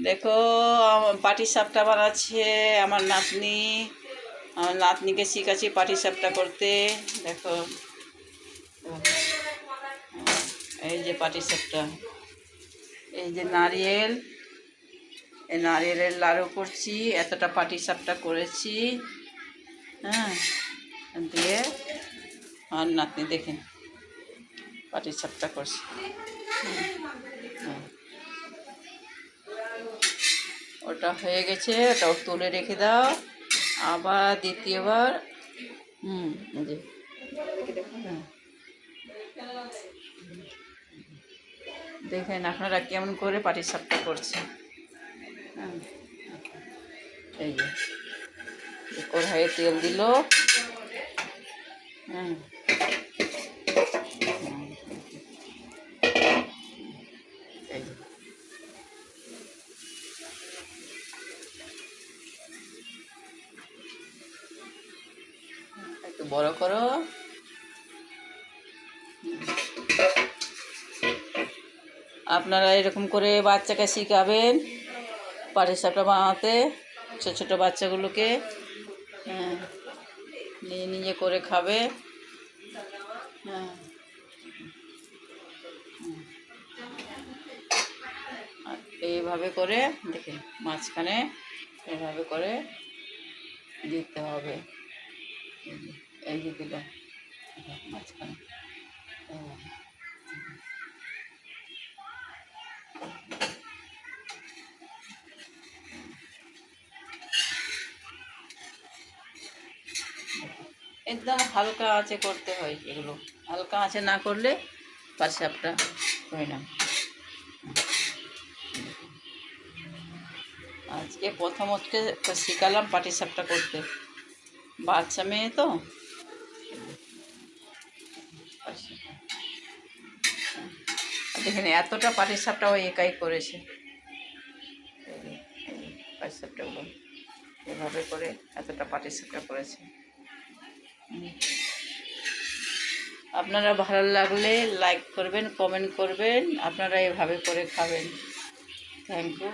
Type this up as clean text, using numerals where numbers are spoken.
দেখো পাটিসাপটা বানাচ্ছে আমার নাতনি। আমার নাতনিকে শিখাচ্ছি পাটিসাপটা করতে। দেখো এই যে পাটিসাপটা, এই যে নারিয়েল, এই নারিয়েলের লাড়ু করছি, এতটা পাটিসাপটা করেছি। হ্যাঁ, দিয়ে আর নাতনি দেখেন পাটিসাপটা করছি। ওটা হয়ে গেছে, ওটাও তুলে রেখে দাও। আবার দ্বিতীয়বার এই যে দেখেন আপনারা কেমন করে পাটিসাপটা করছে। হ্যাঁ, এই যে কড়াইয়ে তেল দিল। হ্যাঁ, এই যে একটু বড় করো। আপনারা এরকম করে বাচ্চাকে শেখাবেন পাটিসাপটা বানাতে, ছোটো ছোটো বাচ্চাগুলোকে। হ্যাঁ, নিয়ে নিজে করে খাবে। হ্যাঁ, আর এইভাবে করে দেখেন মাঝখানে এভাবে করে দিতে হবে। এই যে দিল মাঝখানে। একদম হালকা আঁচে করতে হয় এগুলো, হালকা আঁচে না করলে পাটিসাপটা হয় না। আজকে প্রথম হচ্ছে শিখালাম পাটিসাপটা করতে, বাচ্চা মেয়ে তো। দেখেন এতটা পাটিসাপটা ওই একাই করেছে। পাটিসাপটাগুলো এভাবে করে এতটা পাটিসাপটা করেছে। আপনারা ভালো লাগলে লাইক করবেন, কমেন্ট করবেন, আপনারা এভাবে করে খাবেন। Thank you.